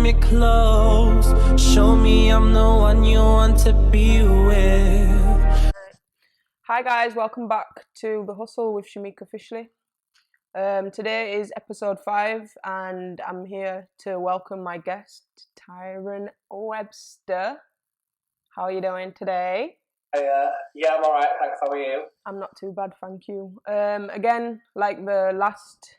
me close. Show me I'm the one you want to be with. Hi guys, welcome back to The Hustle with Shameeka Fishley. Today is episode 5 and I'm here to welcome my guest, TyronWebster. How are you doing today? Yeah, I'm alright, thanks. How are you? I'm not too bad, thank you. Again, like the last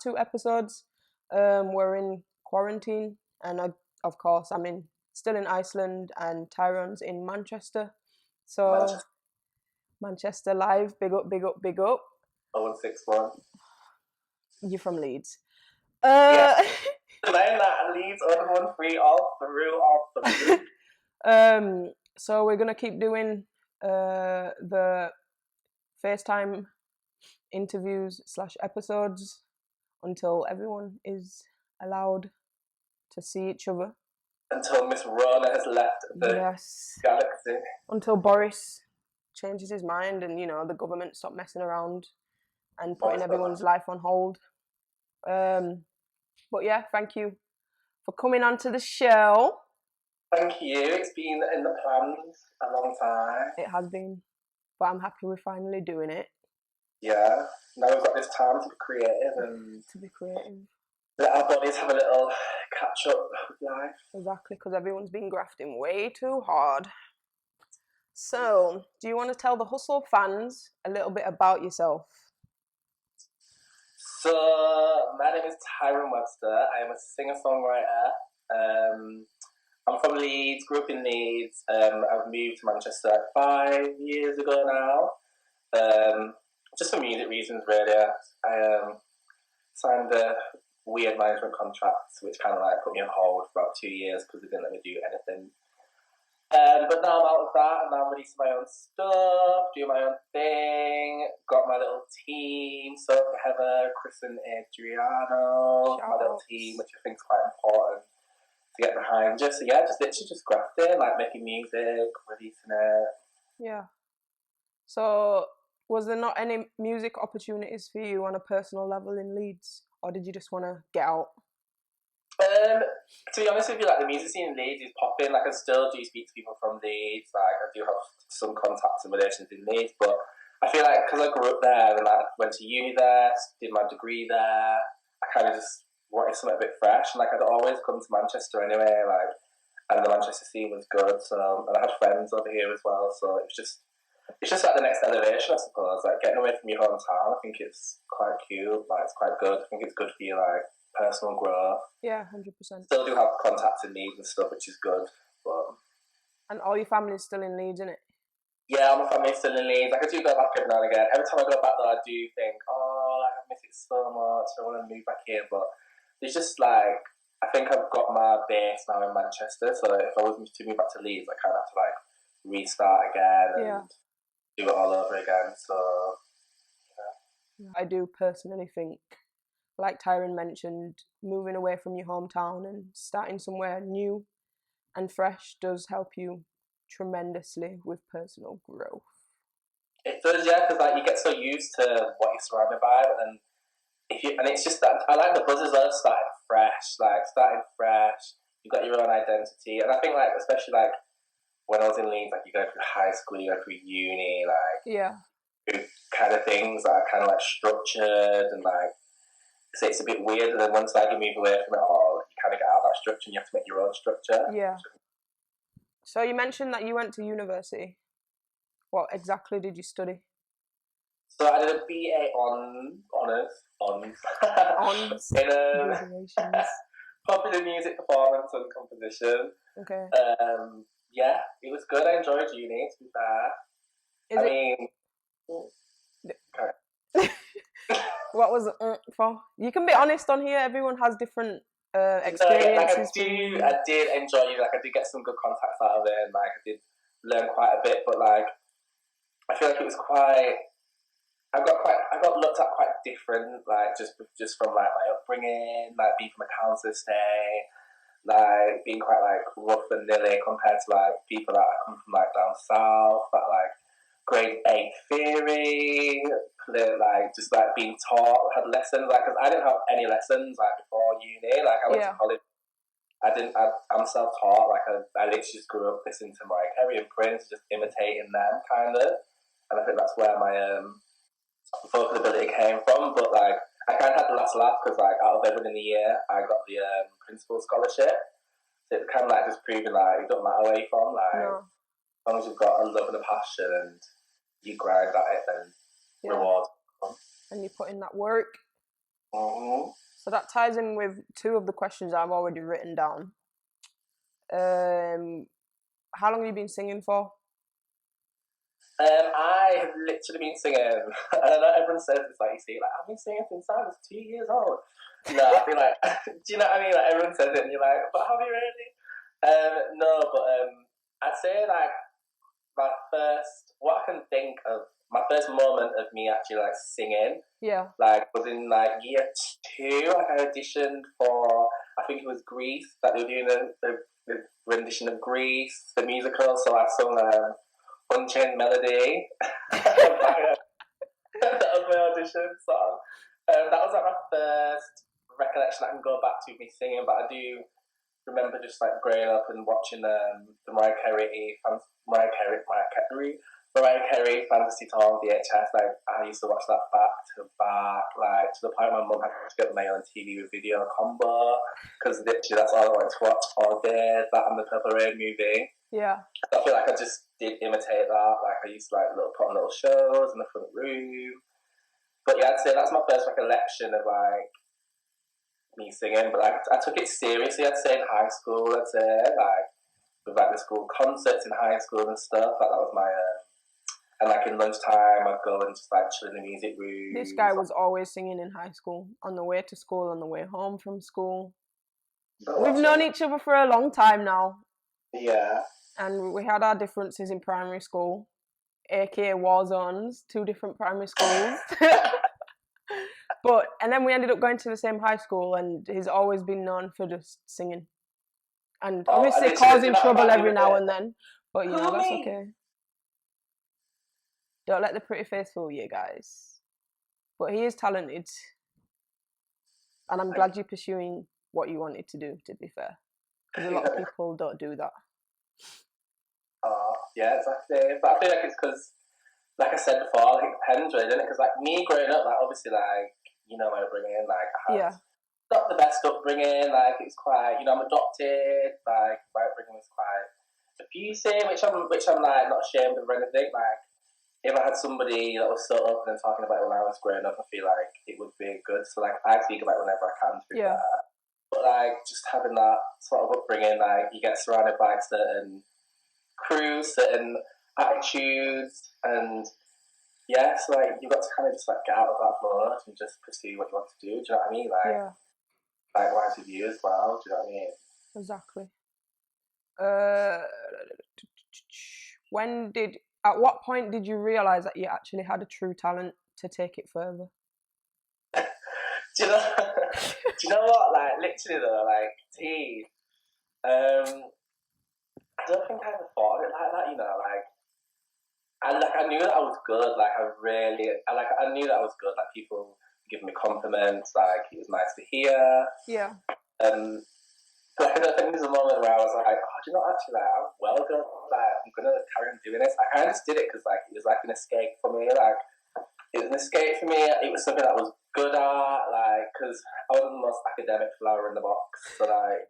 two episodes, we're in quarantine, and of course I'm still in Iceland, and Tyron's in Manchester. So Manchester live, big up, big up, big up. 0161. You're from Leeds. Yeah. Learn that Leeds 0113 all through. So we're gonna keep doing the FaceTime interviews / episodes until everyone is allowed to see each other. Until Miss Rona has left the galaxy. Until Boris changes his mind and, you know, the government stop messing around and putting everyone's life on hold. But yeah, thank you for coming onto the show. Thank you. It's been in the plans a long time. It has been, but I'm happy we're finally doing it. Yeah. Now we've got this time to be creative and let our bodies have a little catch up with life. Exactly, because everyone's been grafting way too hard. So, do you want to tell the Hustle fans a little bit about yourself? So, my name is TyronWebster. I am a singer-songwriter. I'm from Leeds, grew up in Leeds. I've moved to Manchester 5 years ago now. Just for music reasons, really. I signed a weird management contract, which kind of like put me on hold for about 2 years because they didn't let me do anything. But now I'm out of that, and now I'm releasing my own stuff, doing my own thing. Got my little team, so for Heather, Chris and Adriano, my little team, which I think is quite important to get behind. Just literally just grafting, like making music, releasing it. Yeah. So, was there not any music opportunities for you on a personal level in Leeds, or did you just want to get out? To be honest with you, like the music scene in Leeds is popping. Like I still do speak to people from Leeds. Like I do have some contacts and relations in Leeds, but I feel like because I grew up there and I went to uni there, did my degree there, I kind of just wanted something a bit fresh. And like I'd always come to Manchester anyway, like, and the Manchester scene was good. So and I had friends over here as well. So it's just like the next elevation, I suppose. Like getting away from your hometown, I think it's quite cute. Like it's quite good. I think it's good for you, like personal growth. Yeah, 100%. Still do have contacts in Leeds and stuff, which is good. But and all your family's still in Leeds, isn't it? Yeah, my family's still in Leeds. Like I do go back every now and again. Every time I go back though, I do think, I miss it so much. I want to move back here, but there's just like I think I've got my base now in Manchester. So if I was to move back to Leeds, I kind of have to like restart again and do it all over again. So I do personally think, like Tyron mentioned, moving away from your hometown and starting somewhere new and fresh does help you tremendously with personal growth. It does, yeah, because like you get so used to what you're surrounded by, and it's just that I like the buzzes of starting fresh. You've got your own identity, and I think like especially like when I was in Leeds, like you go through high school, you go through uni, like through kind of things that are kind of like structured and like. So it's a bit weird, and then once like you move away from it all, you kind of get out of that structure and you have to make your own structure. Yeah. So you mentioned that you went to university. What exactly did you study? So I did a BA honours in popular music performance and composition. Okay. Yeah, it was good. I enjoyed uni, to be fair. What was it for? You can be honest on here. Everyone has different experiences. I did enjoy it. Like I did get some good contacts out of it, and like I did learn quite a bit. But like I feel like it was quite. I got looked at quite different. Like just from like my upbringing, like being from a council estate, like being quite like rough and nilly compared to like people that come from like down south, that like grade 8 theory, like just like being taught, had lessons, like because I didn't have any lessons like before uni, like I went to college I'm self-taught. Like I literally just grew up listening to Mariah Carey and Prince, just imitating them, kind of. And I think that's where my vocal ability came from. But like, I kind of had the last laugh because like out of everyone in the year, I got the principal scholarship. So it's kind of like just proving like it doesn't matter where you're from. Like, as long as you've got a love and a passion and you grind at it, then rewards. And you put in that work. Mm-hmm. So that ties in with two of the questions I've already written down. How long have you been singing for? I have literally been singing. I know everyone says it's like, you see, like, I've been singing since I was 2 years old. No, I feel like, do you know what I mean? Like, everyone says it and you're like, but have you really? No, but I'd say like what I can think of, my first moment of me actually like singing, like was in like year 2. Like I auditioned for, I think it was Grease, that they were doing the rendition of Grease, the musical. So I sung Unchained Melody. That was my audition song. That was like my first recollection I can go back to me singing, but I do remember just like growing up and watching the Mariah Carey Fantasy Tour on VHS. Like I used to watch that back to back, like to the point my mum had to get my own TV with video combo because literally that's all I wanted to watch all day. That and the Purple Rain movie. Yeah. I feel like I just did imitate that. Like I used to like put on little shows in the front room. But yeah, I'd say that's my first recollection of like me singing. But like I took it seriously. I'd say in high school. I'd say like with like the school concerts in high school and stuff. Like that was my and like in lunchtime, I'd go and just like chill in the music room. This guy was always singing in high school, on the way to school, on the way home from school. We've known each other for a long time now. Yeah. And we had our differences in primary school, aka war zones, 2 different primary schools. And then we ended up going to the same high school, and he's always been known for just singing. And obviously causing trouble every now and then. But you know, that's okay. Don't let the pretty face fool you, guys. But he is talented. And I'm glad you're pursuing what you wanted to do, to be fair. Because a lot of people don't do that. Yeah, exactly. But I feel like it's because, like I said before, like it depends really, doesn't it? Because like me growing up, like obviously like, you know my upbringing, like I had not the best upbringing, like it's quite, you know, I'm adopted, like my upbringing was quite abusive, which I'm like not ashamed of or anything. Like if I had somebody that was so open and talking about it when I was growing up, I feel like it would be good. So like I speak about it whenever I can, to be fair. But like just having that sort of upbringing, like you get surrounded by certain crews, certain attitudes, and yeah, so like you've got to kind of just like get out of that mode and just pursue what you want to do. Do you know what I mean? Like, likewise with you as well. Do you know what I mean? Exactly. At what point did you realise that you actually had a true talent to take it further? do you know what? Like literally though, like I don't think I ever thought of it like that. You know, like I knew that I was good. Like I knew that I was good. Like people giving me compliments. Like it was nice to hear. Yeah. But I don't think there's a moment where I was like, oh, do you know, actually, like, I'm well good. Like, I'm going to carry on doing this. I kind of just did it because, like, it was like an escape for me. Like, it was an escape for me. It was something that I was good at, like, because I wasn't the most academic flower in the box. So, like,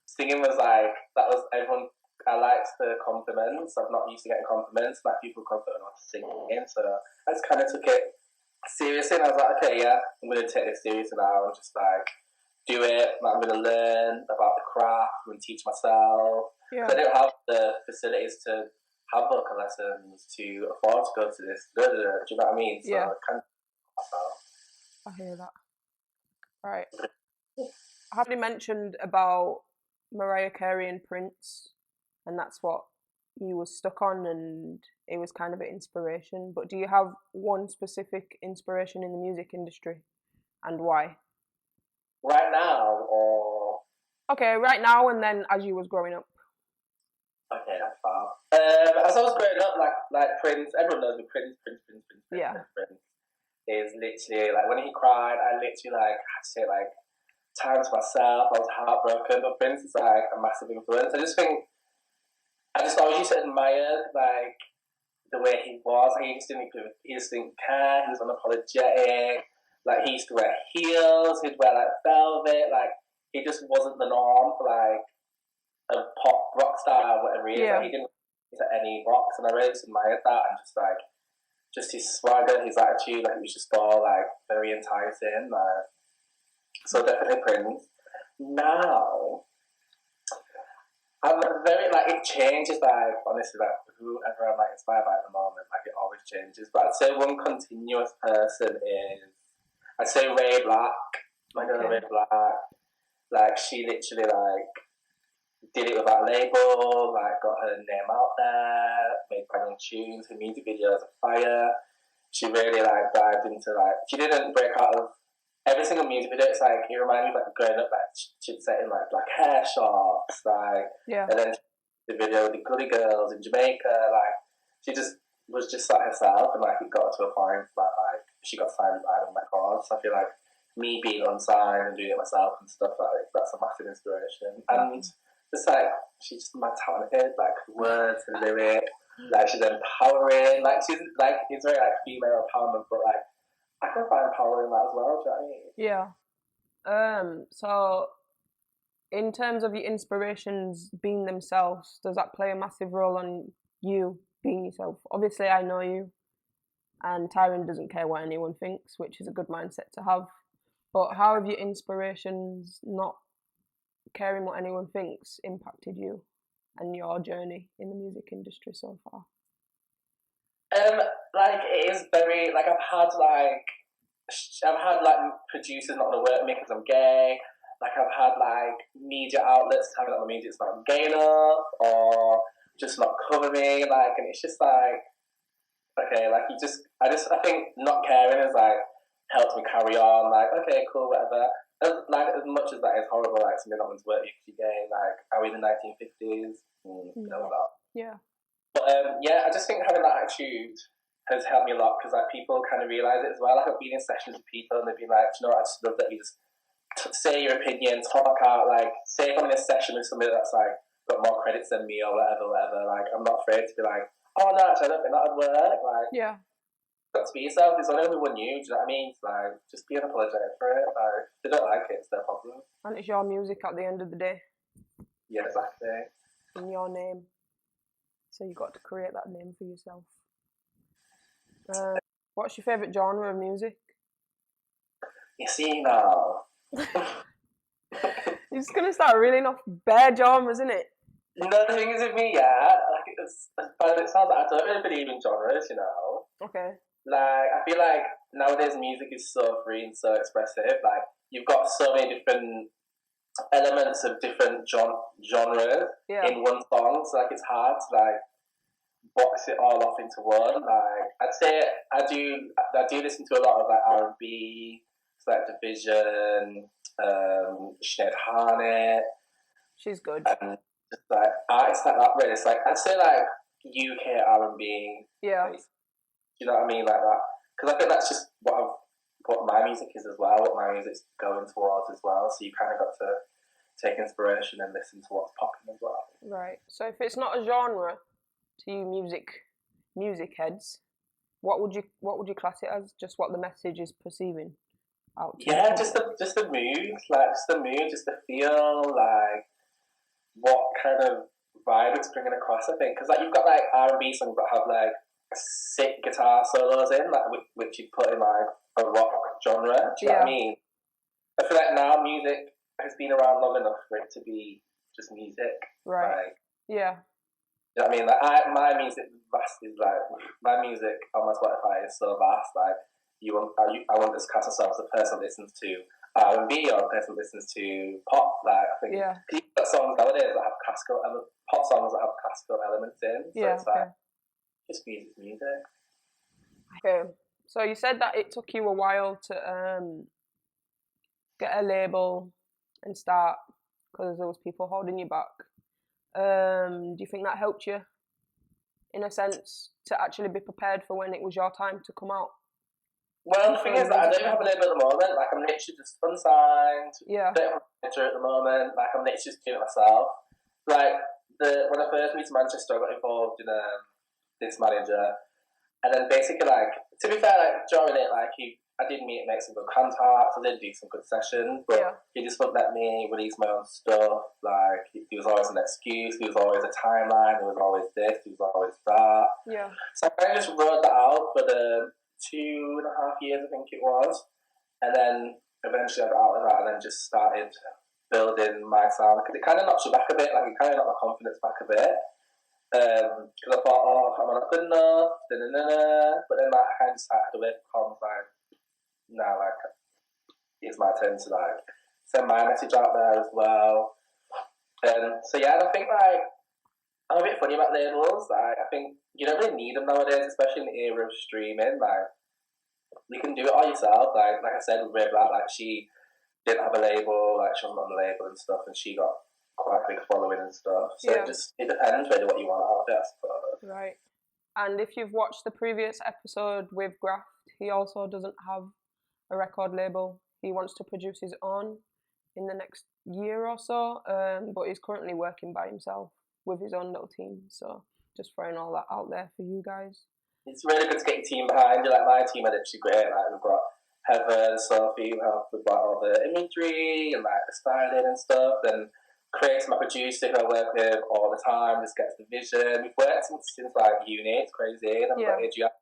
singing was like, that was everyone. I liked the compliments. I'm not used to getting compliments. Like, people compliment on singing. So, I just kind of took it seriously. And I was like, okay, yeah, I'm going to take this seriously now. I'm just like, do it. I'm going to learn about the craft. I'm going to teach myself. Yeah. I don't have the facilities to have vocal lessons to afford to go to this. Do you know what I mean? So I kind of myself. I hear that. Right. Have you mentioned about Mariah Carey and Prince, and that's what you were stuck on, and it was kind of an inspiration. But do you have one specific inspiration in the music industry, and why? Right now, or okay, right now, and then as you was growing up. Okay, that's far. As I was growing up, like Prince, everyone knows me. Prince is literally like when he cried, I literally like had to take like time to myself. I was heartbroken, but Prince is like a massive influence. I just always used to admire like the way he was. Like, he just didn't care. He was unapologetic. Like he used to wear heels. He'd wear like velvet. Like he just wasn't the norm for like a pop rock star, whatever he is. Yeah. Like, he didn't fit into any box, and I really just admired that. And just his swagger, his attitude, like it was just all like very enticing. So definitely Prince. Now, I'm very like it changes. Like honestly, like whoever I'm like inspired by at the moment, like it always changes. But I'd say one continuous person is I'd say Ray Black. My girl Ray Black. Like she literally like did it with that label, like got her name out there, made banging tunes, her music videos are fire. She really like dived into like she didn't break out of every single music video. It's like it reminded me of like growing up, like she'd set in like black hair shorts, like and then the video with the Gully Girls in Jamaica, like she just was just like herself, and like it got to a point that like she got signed with Island Records. So I feel like me being unsigned and doing it myself and stuff like that's a massive inspiration. And just like she's just mad talented, like words and lyrics, like she's empowering, like she's like it's very like female empowerment, but like I can find power in that as well. Do you know what I mean? Yeah. So in terms of your inspirations being themselves, does that play a massive role on you being yourself? Obviously, I know you, and Tyron doesn't care what anyone thinks, which is a good mindset to have. But how have your inspirations not caring what anyone thinks impacted you and your journey in the music industry so far? Like it is very like I've had like producers not want to work with me because I'm gay. Like I've had like media outlets telling me that my music's not gay enough or just not cover me. Like, and it's just like okay, like I think not caring is like helped me carry on. Like okay, cool, whatever. As much as that is horrible, like somebody not wanting to work with you because you're gay. Like are we in the 1950s? No, we're not. Yeah. But yeah, I just think having that attitude has helped me a lot because like people kind of realise it as well. Like I've been in sessions with people and they've been like, you know, I just love that you just say your opinion, talk out. Like say if I'm in a session with somebody that's like got more credits than me or whatever. Like I'm not afraid to be like, oh no, actually I don't think that would work. Like that's be yourself. There's only one you. Do you know what I mean? Like just be unapologetic for it. Like if they don't like it, it's their problem. And it's your music at the end of the day. Yeah, exactly. In your name. So you got to create that name for yourself. What's your favourite genre of music? You see now. You're just gonna start reeling off bare genres, isn't it? No, the thing is with me, yeah, like it's as bad as it sounds, like I don't really believe in genres, you know. Okay. Like I feel like nowadays music is so free and so expressive. Like you've got so many different elements of different genres in one song, so like it's hard to like box it all off into one. Like I'd say I do listen to a lot of like R&B, like Division, Sinead Harnett. She's good. And just like artists like that. Really, it's like I'd say like UK R&B. Yeah. Like, you know what I mean, like that. Because I think that's just what my music is as well. What my music's going towards as well. So you kind of got to take inspiration and listen to what's popping as well. Right. So if it's not a genre to you music heads, what would you class it as? Just what the message is perceiving out to Yeah, just the mood, like just the mood, just the feel, like what kind of vibe it's bringing across. I think because like you've got like R&B songs that have like sick guitar solos in, like which you put in like a rock genre. Do you know what I mean? I feel like now music has been around long enough for it to be just music. Right. Like, yeah. You know what I mean? Like my music is like my music on my Spotify is so vast. Like I want this class myself as a person that listens to R&B or a person that listens to pop. Like I think you've got songs nowadays that have classical pop songs that have classical elements in. So it's like just music. Okay. So you said that it took you a while to get a label and start because there was people holding you back. Do you think that helped you, in a sense, to actually be prepared for when it was your time to come out? Well, the thing is that I don't have a label at the moment. Like, I'm literally just unsigned. Yeah. Don't have a manager at the moment. Like, I'm literally just doing it myself. Like, when I first moved to Manchester, I got involved in this manager. And then basically, like, to be fair, like, during it, like, I did make some good contacts. I did do some good sessions. But he just wouldn't let me release my own stuff. Like, he was always an excuse. He was always a timeline. He was always this. He was always that. Yeah. So I kind of just wrote that out for the 2.5 years, I think it was. And then eventually I got out of that and then just started building my sound. Because it kind of knocks you back a bit, like it kind of knocked my confidence back a bit. Because I thought, oh, am I not good enough? But then like, I kind of started to work on like, now like, it's my turn to like send my message out there as well. So yeah, I think like, I'm a bit funny about labels. Like, I think you don't really need them nowadays, especially in the era of streaming. Like, you can do it all yourself. Like I said, with Red Black, like she didn't have a label, like she wasn't on the label and stuff, and she got quite a big following and stuff. So it depends really what you want out of it, I suppose. Right. And if you've watched the previous episode with Graft, he also doesn't have a record label. He wants to produce his own in the next year or so, but he's currently working by himself with his own little team. So just throwing all that out there for you guys. It's really good to get your team behind you. Like my team are literally great. Like we've got Heather and Sophie who help with like all the imagery and like the styling and stuff. Then Chris, my producer, who I work with all the time, just gets the vision. We've worked since like uni. It's crazy. And I've got Adriana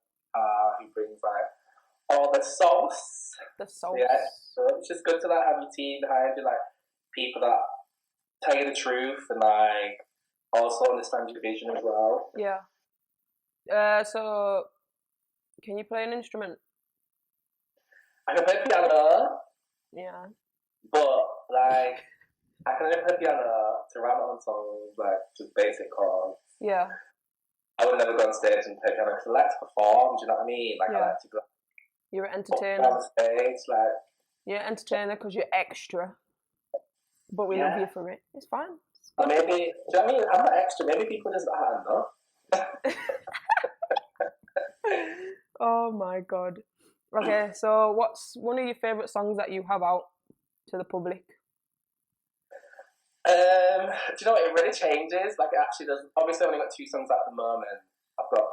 who brings like all the sauce. The sauce. Yeah. So it's just good to like have your team behind you, like people that tell you the truth and like also understand your vision as well. Yeah. So, can you play an instrument? I can play piano. Yeah. But, like, I can only play piano to write my own songs, like, just basic chords. Yeah. I would never go on stage and play piano because I like to perform, do you know what I mean? Like, I like to go You're an entertainer. on stage, like... You're an entertainer because you're extra. But we love you for it. It's fine. Or maybe, do you know what I mean? I'm not extra. Maybe people just, I don't know. Oh my god. Okay, so what's one of your favourite songs that you have out to the public? Do you know what? It really changes. Like, it actually does. Obviously, I've only got 2 songs at the moment. I've got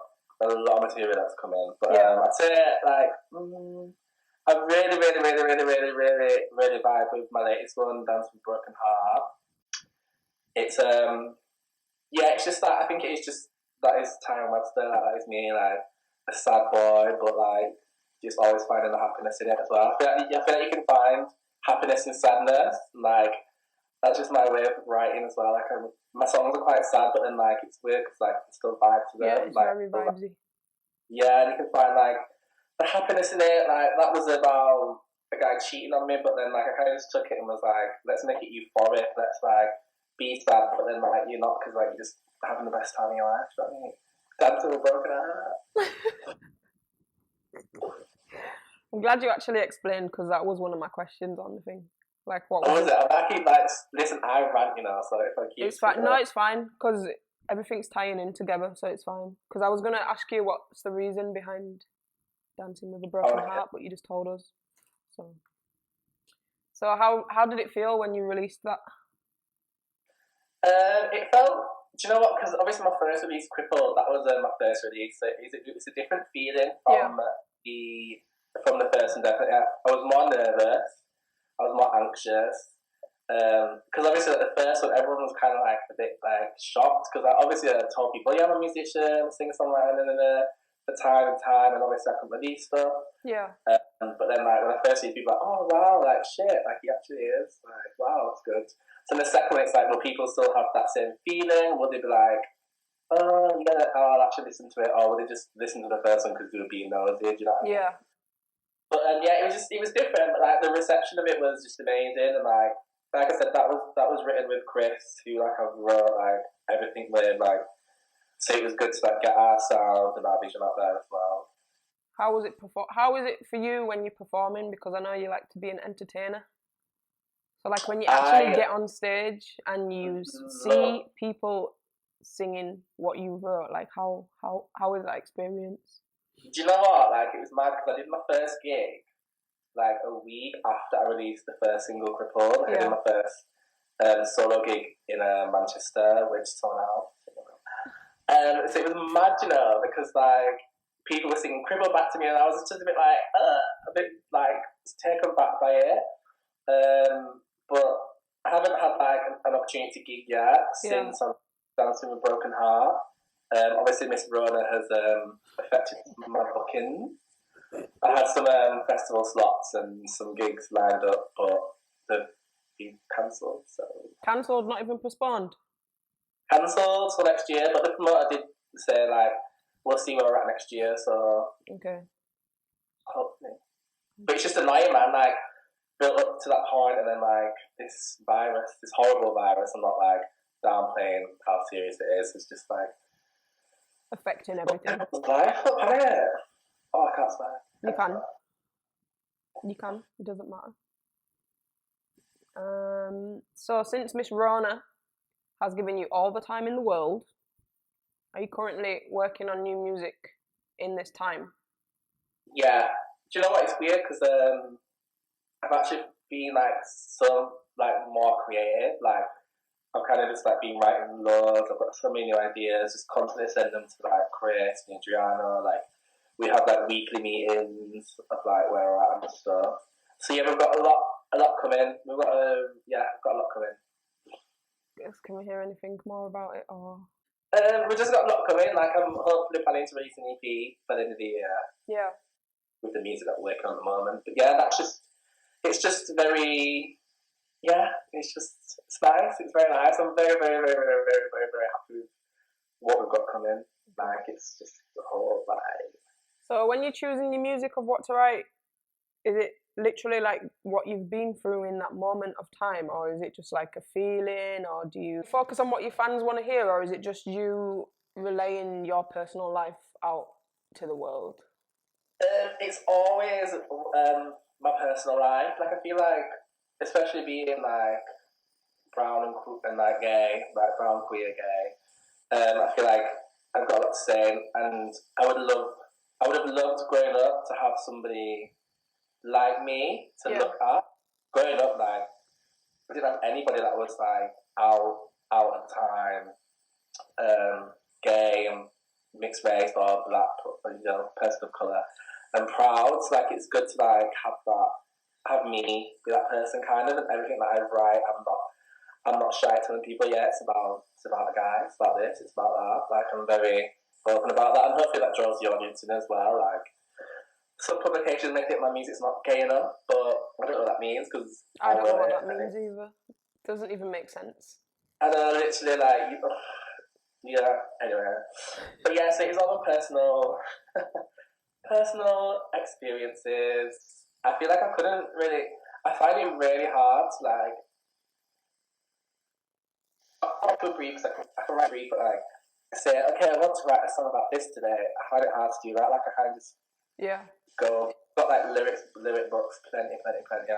a lot of material that's coming. But I'd say, like, I really vibe with my latest one, Dance with Broken Heart. It's, it's just that, I think it is just, that is TyronWebster, like, that is me, like, a sad boy, but like just always finding the happiness in it as well. I feel like you can find happiness in sadness. Like that's just my way of writing as well. Like my songs are quite sad, but then like it's weird because like it's still vibe to them. Yeah, it's like, very vibesy. Yeah, and you can find like the happiness in it. Like that was about a guy cheating on me, but then like I kind of just took it and was like, let's make it euphoric. Let's like be sad, but then like you're not because like you're just having the best time of your life. You know what I mean? Dancing with Broken Heart. I'm glad you actually explained because that was one of my questions on the thing. Like, what was it? I keep like, listen, I rant, you know, so if I keep... It's fine. No, it's fine because everything's tying in together, so it's fine. Because I was going to ask you what's the reason behind Dancing with a Broken Heart, but you just told us. So how did it feel when you released that? It felt... Do you know what? Because obviously my first release, Crippled, that was my first release. So it was a different feeling from the first and definitely. I was more nervous. I was more anxious. Because obviously like, the first one, everyone was kind of like a bit like shocked. Because obviously I told people, yeah, I'm a musician, singer-songwriter, for time and time, and obviously I couldn't release stuff. Yeah. But then like when I first see people, like, oh wow, like shit, like he actually is. Like wow, that's good. So in the second one, it's like, will people still have that same feeling? Will they be like, oh, yeah, I'll actually listen to it, or will they just listen to the first one because they were being nosy, do you know what I mean? Yeah. But it was different, but like the reception of it was just amazing, and like I said, that was written with Chris, who like I wrote like everything with, like, so it was good to like get our sound and our vision out there as well. How is it for you when you're performing? Because I know you like to be an entertainer. So like when you actually get on stage and you see people singing what you wrote, like how is that experience? Do you know what? Like, it was mad because I did my first gig like a week after I released the first single, Crippled. I did my first solo gig in Manchester, which is sold out. So it was mad, you know, because like people were singing Crippled back to me, and I was just a bit like taken back by it. But I haven't had like an opportunity to gig yet since I'm dancing with Broken Heart. Obviously, Miss Rona has affected my bookings. I had some festival slots and some gigs lined up, but they've been cancelled. So cancelled, not even postponed. Cancelled for next year, but the promoter did say like we'll see where we're at next year. So okay, hopefully. But it's just annoying, man. Like built up to that point, and then like this virus, this horrible virus. I'm not like downplaying how serious it is. It's just like affecting everything. Life, oh, I can't swear. You can. It doesn't matter. So since Miss Rona has given you all the time in the world, are you currently working on new music in this time? Yeah. Do you know what? It's weird because I've actually been like more creative. Like I'm kind of just like been writing loads. I've got so many new ideas. Just constantly send them to like Chris and Adriana. Like we have like weekly meetings of like where we're at and stuff. So yeah, we've got a lot coming. We've got a lot coming. Yes, can we hear anything more about it or? We've just got a lot coming. Like I'm hopefully planning to release an EP by the end of the year. Yeah. With the music that we're working on at the moment. But yeah, it's just very, it's nice. It's very nice. I'm very, very, very, very, very, very, very happy with what we've got coming. Like it's just the whole vibe. So when you're choosing your music of what to write, is it literally like what you've been through in that moment of time, or is it just like a feeling, or do you focus on what your fans want to hear, or is it just you relaying your personal life out to the world? It's always my personal life. Like I feel like, especially being like brown and like gay, like brown queer gay, I feel like I've got a lot to say, and I would have loved growing up to have somebody like me to look at. Growing up, like I didn't have anybody that was like out at the time, gay and mixed race or black, person of colour. I'm proud. So like it's good to like have me be that person kind of, and everything that I write, I'm not shy telling people. Yeah, it's about a guy. It's about this. It's about that. Like I'm very open about that, and hopefully that draws the audience in as well. Like some publications may think my music's not gay enough, but I don't know what that means because I don't know what that means either. Doesn't even make sense. And literally like anyway. But yeah, so it's all my personal experiences. I feel like I find it really hard to like I can write a brief, but like say, okay, I want to write a song about this today. I find it hard to do that. Like I kind of just got like lyric books, plenty. I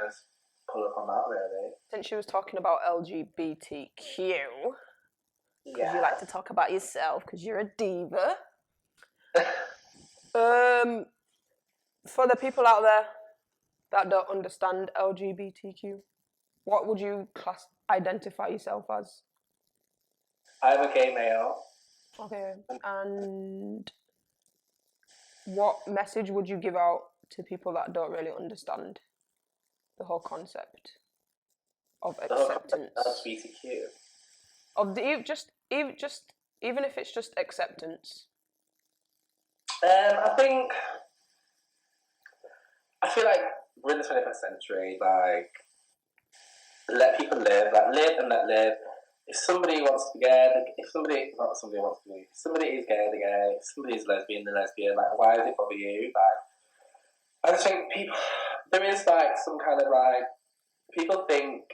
just pull up on that really. Since you was talking about LGBTQ, because you like to talk about yourself because you're a diva. For the people out there that don't understand LGBTQ, what would you identify yourself as? I'm a gay male. Okay, and what message would you give out to people that don't really understand the whole concept of acceptance? LGBTQ. Of even if it's just acceptance. I feel like we're in the 21st century. Like, let people live. Like, live and let live. If somebody wants to be gay, if somebody is gay, they're gay. If somebody is lesbian, they're lesbian. Like, why does it bother you? Like, I just think there is like some kind of like, people get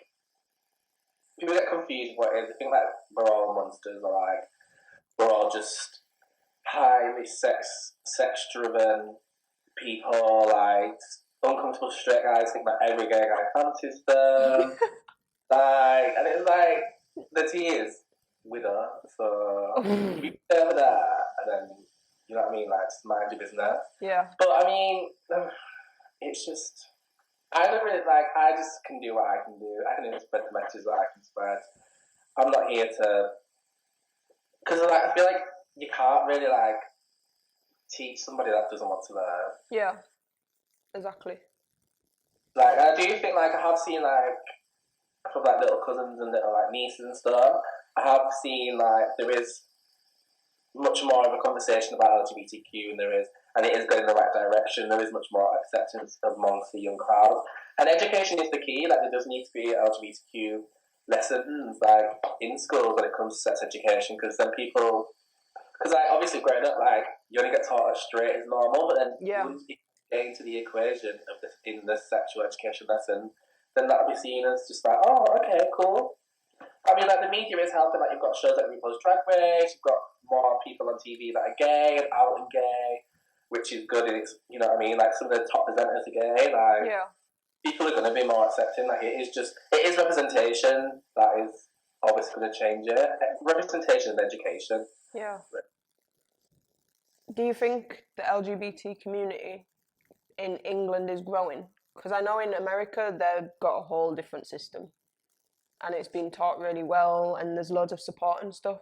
confused with what it is. They think like we're all monsters, or like we're all just highly sex-driven people, like uncomfortable straight guys think that every gay guy fancies them. Like, and it's like, the tea is with her, so you over there, and then, you know what I mean, like, just mind mind your business. Yeah. But I mean, it's just, I don't really I just can do what I can do. I can spread the messages that I can spread. I'm not here to, because I feel like you can't really teach somebody that doesn't want to learn. Yeah, exactly. I do think I have seen from little cousins and little nieces and stuff. I have seen there is much more of a conversation about LGBTQ, and it is going in the right direction. There is much more acceptance amongst the young crowd, and education is the key. There does need to be LGBTQ lessons in schools when it comes to sex education, because then people, because obviously growing up you only get taught straight as normal, but then once you get into the equation of this in the sexual education lesson, then that would be seen as just oh, okay, cool. I mean, the media is helping. You've got shows like RuPaul's Drag Race. You've got more people on TV that are gay and out and gay, which is good. And it's, you know what I mean. Some of the top presenters are gay. People are going to be more accepting. It is representation that is obviously going to change it. Representation and education. Yeah. Do you think the LGBT community in England is growing? Because I know in America they've got a whole different system, and it's been taught really well, and there's loads of support and stuff.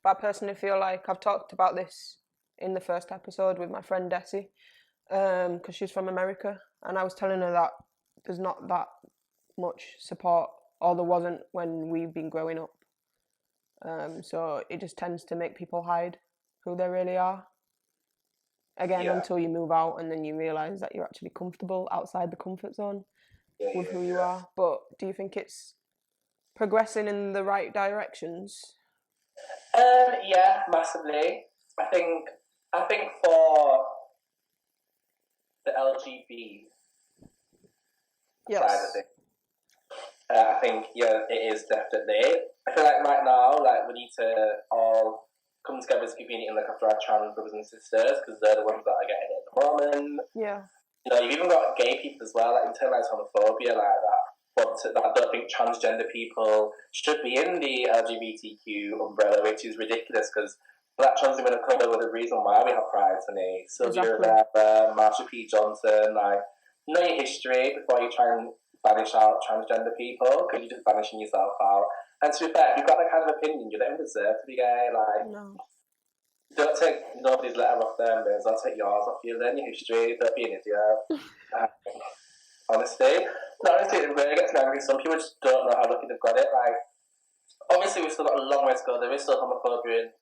But I personally feel like I've talked about this in the first episode with my friend Desi, because she's from America, and I was telling her that there's not that much support, or there wasn't when we've been growing up. So it just tends to make people hide who they really are. Again, until you move out and then you realise that you're actually comfortable outside the comfort zone with who you are. But do you think it's progressing in the right directions? Yeah, massively. I think for the LGBT side of it, I think it is definitely. I feel right now, we need to all come together as a community and look after our trans brothers and sisters, because they're the ones that are getting it at the moment. Yeah. You've even got gay people as well, internalized homophobia that. But I don't think transgender people should be in the LGBTQ umbrella, which is ridiculous, because Black trans women have come up with a reason why we have Pride today. Sylvia Rivera, Marsha P. Johnson, know your history before you try and banish out transgender people, because you're just banishing yourself out. And to be fair, if you've got that kind of opinion, you don't deserve to be gay. No. Don't take nobody's letter off them, biz. I'll take yours off you. Learn your history. Don't be an idiot. Honestly. No, honestly, it really gets me angry. Some people just don't know how lucky they've got it. Obviously, we've still got a long way to go. There is still homophobia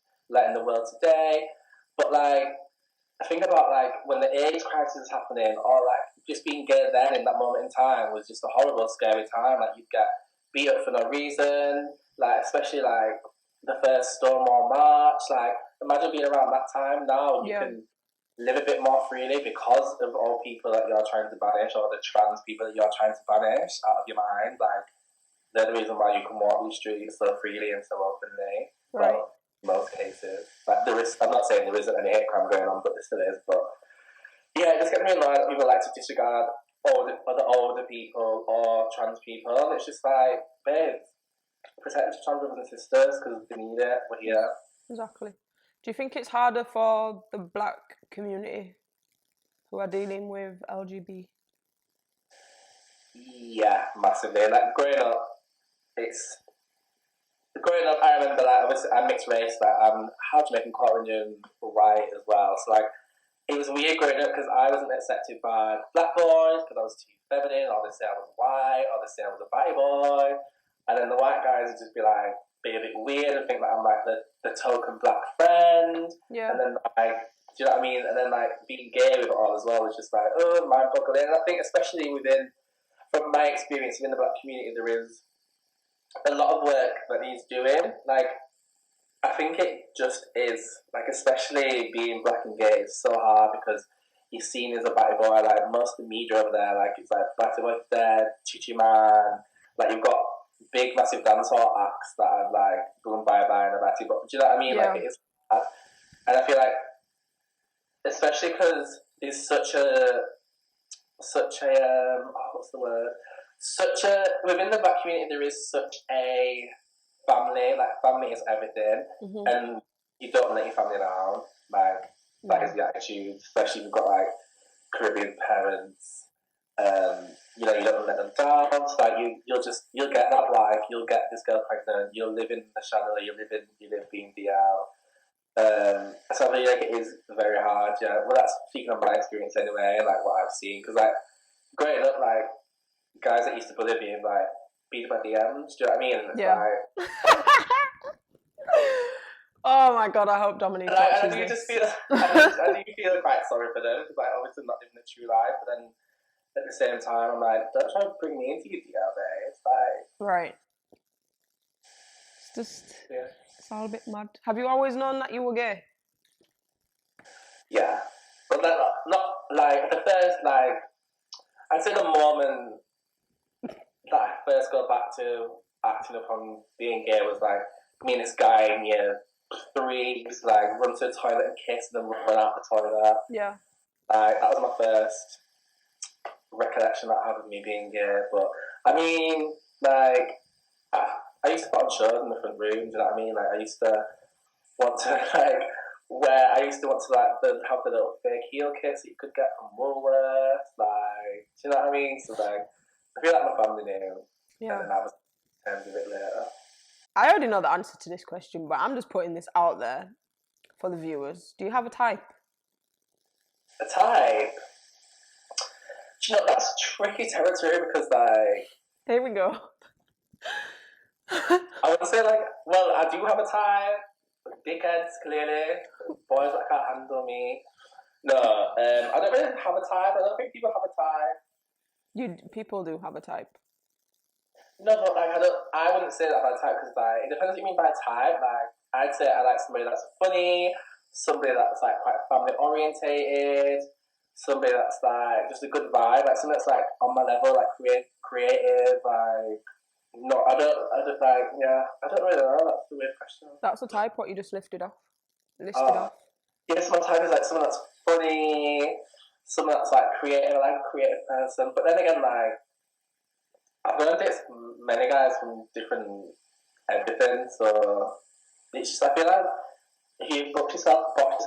in the world today. But, I think about, when the AIDS crisis is happening, or, just being gay then in that moment in time was just a horrible, scary time. You'd get beat up for no reason. Especially, the first Stonewall March. Imagine being around that time now. You can live a bit more freely because of all people that you're trying to banish, or the trans people that you're trying to banish out of your mind. They're the reason why you can walk these streets so freely and so openly. Right. Well, in most cases. There is, I'm not saying there isn't any hate crime going on, but there still is. But yeah, it just gets me annoyed that people like to disregard older people or trans people. It's just babe, protect your trans brothers and sisters, because they need it. We're here. Exactly. Do you think it's harder for the Black community who are dealing with LGBT? Yeah, massively. Growing up, I remember obviously I'm mixed race, I'm half Jamaican, Coronarian, white as well. So it was weird growing up, because I wasn't accepted by black boys because I was too feminine, or they say I was white, or they say I was a batty boy, and then the white guys would just be be a bit weird and think that I'm the token black friend. Yeah. And then do you know what I mean? And then being gay with it all as well is just oh, mind boggling. And I think especially from my experience within the Black community, there is a lot of work that needs doing. I think it just is, especially being Black and gay is so hard, because you're seen as a batty boy. Most of the media over there, it's Batty Boy Dead, Chichi Man. You've got big, massive dancehall acts that are going bye-bye and a batty boy. Do you know what I mean? Yeah. It is hard. And I feel especially because there's such a what's the word? Within the Black community, there is such a family. Family is everything, and you don't let your family down. That is the attitude, especially if you've got like Caribbean parents. You know, you don't let them down. So, like you'll get that life. You'll get this girl pregnant. You'll live in the shadow. You live being DL. So I feel like it is very hard. Yeah. Well, that's speaking of my experience anyway, like what I've seen. Because like growing up, like guys that used to bully me, like beat my DMs. Do you know what I mean? And it's like. Oh my god! I hope Dominique watches I do this. just feel, I do feel quite sorry for them because like obviously not living a true life, but then at the same time I'm like, don't try to bring me into your DL, babe. It's like right. It's just it's all a bit mad. Have you always known that you were gay? Yeah, but then not like the first like I'd say the moment that I first got back to acting upon being gay was like me and this guy in year 3 just like run to the toilet and kiss and then run out the toilet. Yeah. That was my first recollection that I have of me being gay. But I mean, like I used to put on shows in the front room. Do you know what I mean? Like I used to want to like have the little fake heel kits that you could get from Woolworths. Like, do you know what I mean? So like, I feel like my family knew. Yeah. And then I was terms of it later. I already know the answer to this question, but I'm just putting this out there for the viewers. Do you have a type? A type? Do you know, that's tricky territory because, like... Here we go. I would say, like, well, I do have a type. Dickheads, clearly. Boys that can't handle me. No, I don't really have a type. I don't think people have a type. People do have a type. No, but like I wouldn't say that I have a type because like it depends what you mean by type. Like I'd say I like somebody that's funny, somebody that's like quite family orientated, somebody that's like just a good vibe, like somebody that's like on my level, like creative, like no, I don't like I don't really know. That's a weird question. That's a type. What you just listed off. Yes, my type is like someone that's funny, someone that's like creative, like a creative person. But then again, like. I've learned this many guys from different everything, so it's just I feel like if you box yourself off.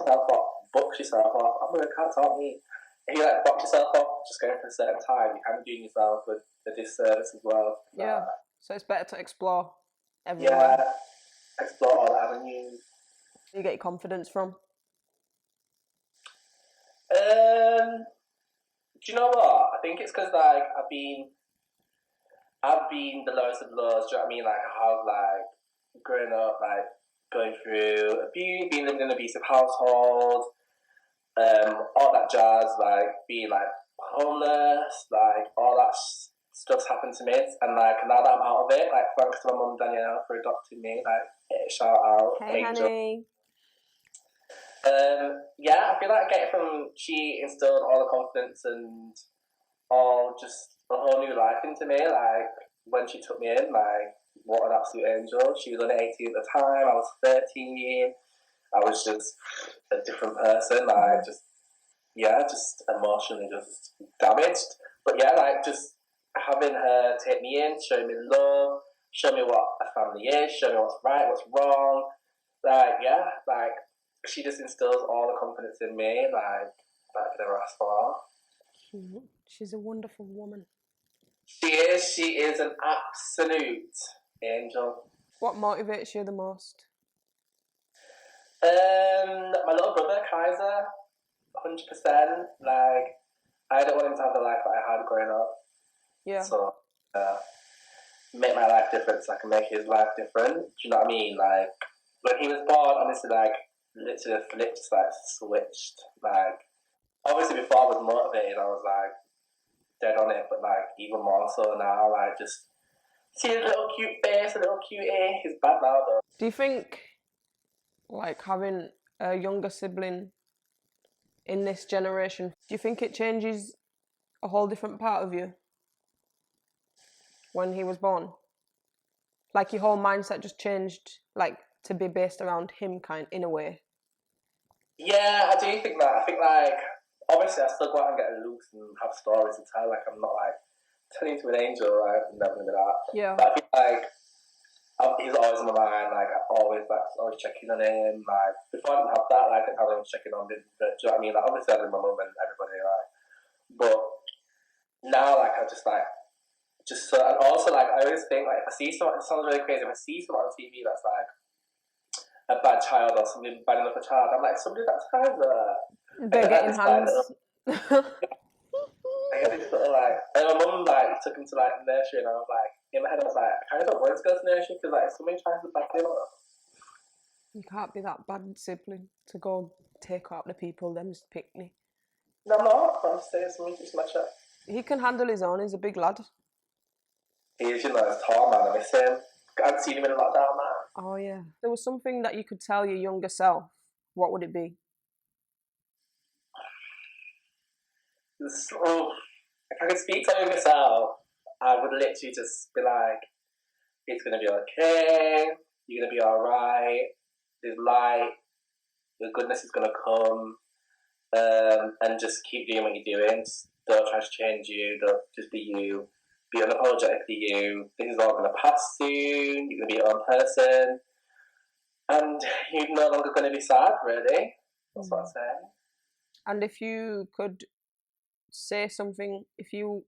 I'm gonna can't talk me. If you like box yourself off, just going for a certain time, you're kind of doing yourself with a disservice as well. Yeah, so it's better to explore everywhere. Yeah, explore all the avenues. Where you get your confidence from? Do you know what? I think it's because like I've been the lowest of lows, do you know what I mean? Like, I have, like, growing up, like, going through abuse, being living in an abusive household, all that jazz, like, being, like, homeless, like, all that stuff's happened to me. And, like, now that I'm out of it, like, thanks to my mum, Danielle, for adopting me, like, shout out. Hey, Angel. honey. I feel like I get it from, she instilled all the confidence and all just a whole new life into me. Like when she took me in, like what an absolute angel. She was only 18 at the time. I was 13. I was just a different person. Like just emotionally just damaged. But yeah, like just having her take me in, show me love, show me what a family is, show me what's right, what's wrong. Like she just instills all the confidence in me. Like that I could ever ask for. She's a wonderful woman. She is an absolute angel. What motivates you the most? My little brother, Kaiser, 100%. Like, I don't want him to have the life that I had growing up. Yeah. So, make my life different so I can make his life different. Do you know what I mean? Like, when he was born, honestly, like, literally the flip just, like, switched. Like, obviously before I was motivated, I was, like, dead on it, but like even more so now, like just see his little cute face, a little cutie. He's bad now though. Do you think like having a younger sibling in this generation, do you think it changes a whole different part of you when he was born? Like your whole mindset just changed, like to be based around him, kind in a way. Yeah, I do think that. I think like obviously I still go out and get loose and have stories to tell. Like I'm not like turning to an angel, right? I'm never gonna be that. Yeah. But I feel like he's always on my mind. Like, I always checking on him. Like, before I didn't have that, like, I was checking on him. Do you know what I mean? Like, obviously, I had my mum and everybody, right? But now, like, I just like, and also, like, I always think, like, if I see someone, it sounds really crazy, if I see someone on TV that's like a bad child or something bad enough a child, I'm like, somebody that's kind of they're getting hands. I get this sort of like, and my mum like took him to like nursery, and I was like, in my head I was like, I kind of don't want to go to nursery because like somebody tries to back him up. You can't be that bad sibling to go take out the people, them just pick me. No, I'm not. I'm just saying something to smash up. He can handle his own. He's a big lad. He is, you know, he's tall, man. I miss him. I haven't seen him in a lockdown, man. Oh yeah. There was something that you could tell your younger self. What would it be? If I could speak to myself, I would literally just be like, it's going to be okay, you're going to be alright, there's light, the goodness is going to come, and just keep doing what you're doing. Just don't try to change you, don't just be you, be unapologetically you. This is all going to pass soon, you're going to be your own person, and you're no longer going to be sad, really. That's what I'm saying. And if you could say something, if you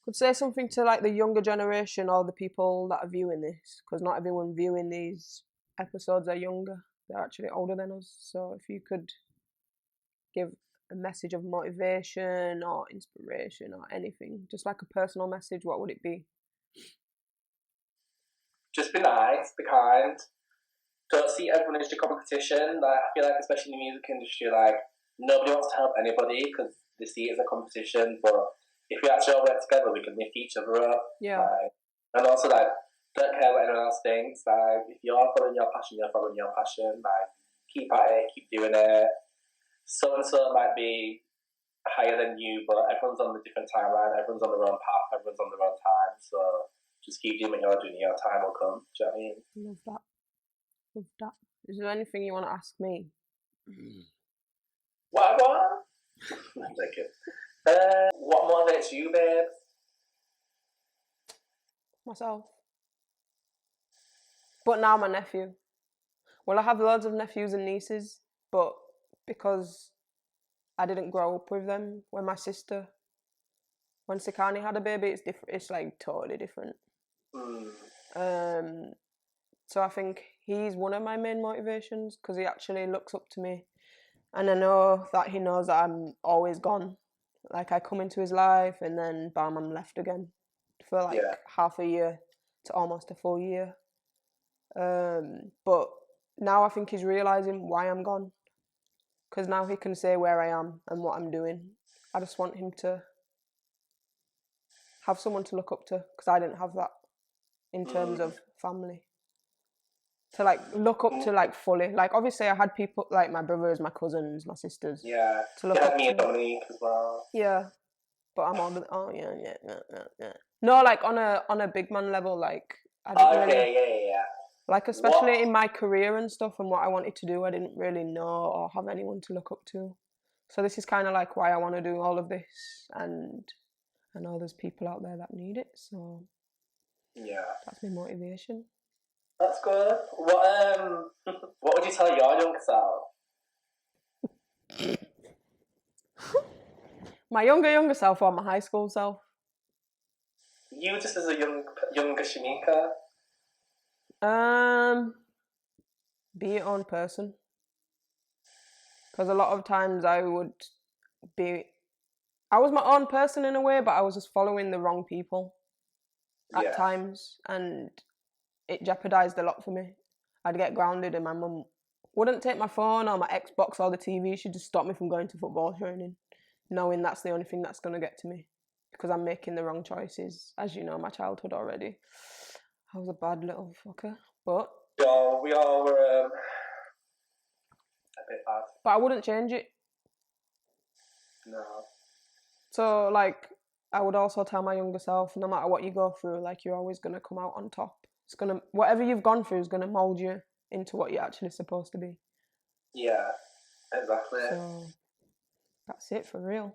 could say something to like the younger generation or the people that are viewing this, because not everyone viewing these episodes are younger, they're actually older than us. So if you could give a message of motivation or inspiration or anything, just like a personal message, what would it be? Just be nice, be kind. Don't see everyone as your competition. Like, I feel like, especially in the music industry, like, nobody wants to help anybody because they see it as a competition. But if we actually all work together, we can lift each other up. Yeah. Like, and also, like, don't care what anyone else thinks. Like, if you're following your passion, you're following your passion. Like, keep at it, keep doing it. So and so might be higher than you, but everyone's on a different timeline. Everyone's on their own path. Everyone's on their own time. So just keep doing what you're doing. Your time will come. Do you know what I mean? Love that. Love that. Is there anything you want to ask me? What? I'm thinking. What motivates you, babe? Myself. But now my nephew. Well, I have loads of nephews and nieces, but because I didn't grow up with them, when Sikani had a baby, it's different. It's like totally different. So I think he's one of my main motivations because he actually looks up to me, and I know that he knows that I'm always gone. Like, I come into his life and then bam, I'm left again for like half a year to almost a full year. But now I think he's realising why I'm gone, because now he can say where I am and what I'm doing. I just want him to have someone to look up to, because I didn't have that in terms of family. To like look up to like fully. Like, obviously I had people like my brothers, my cousins, my sisters. Yeah. To look up me to. and Dominique as well. Yeah. But I'm older. Oh yeah. No, like on a big man level, like I didn't really. Yeah. Like, especially in my career and stuff and what I wanted to do, I didn't really know or have anyone to look up to. So this is kind of like why I want to do all of this, and I know there's people out there that need it. So yeah, that's my motivation. That's good. What would you tell your younger self? My younger self or my high school self? You just as a younger Shameeka. Be your own person. Because a lot of times I was my own person in a way, but I was just following the wrong people at times, and it jeopardized a lot for me. I'd get grounded and my mum wouldn't take my phone or my Xbox or the TV. She'd just stop me from going to football training, knowing that's the only thing that's going to get to me because I'm making the wrong choices. As you know, my childhood already. I was a bad little fucker, but... We all were a bit bad. But I wouldn't change it. No. So, like, I would also tell my younger self, no matter what you go through, like, you're always going to come out on top. Whatever you've gone through is going to mould you into what you're actually supposed to be. Yeah, exactly. So, that's it for real.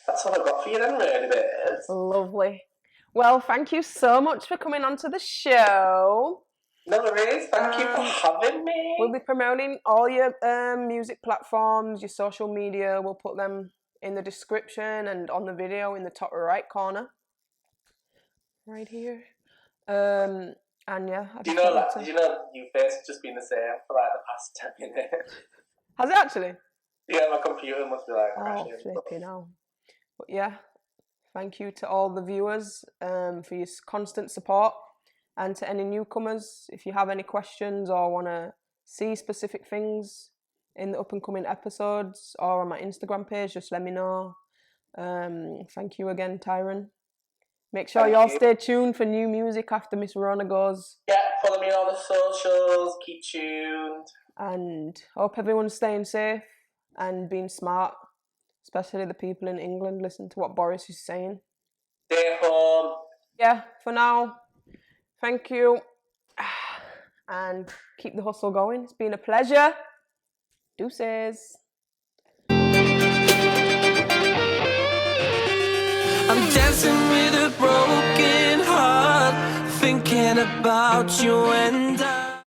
That's all I've got for you then, really, babes. Lovely. Well, thank you so much for coming onto the show. No worries. Thank you for having me. We'll be promoting all your music platforms, your social media. We'll put them in the description and on the video in the top right corner. Right here. And yeah. Did you know your face has just been the same for like the past 10 minutes? Has it actually? Yeah, my computer must be like crashing. Flipping out. But yeah, thank you to all the viewers for your constant support. And to any newcomers, if you have any questions or want to see specific things in the up and coming episodes or on my Instagram page, just let me know. Thank you again, Tyron. Make sure you all stay tuned for new music after Miss Rona goes. Yeah, follow me on all the socials, keep tuned. And hope everyone's staying safe and being smart, especially the people in England. Listen to what Boris is saying. Stay home. Yeah, for now. Thank you. And keep the hustle going. It's been a pleasure. Deuces. I'm dancing with a broken heart, thinking about you and I.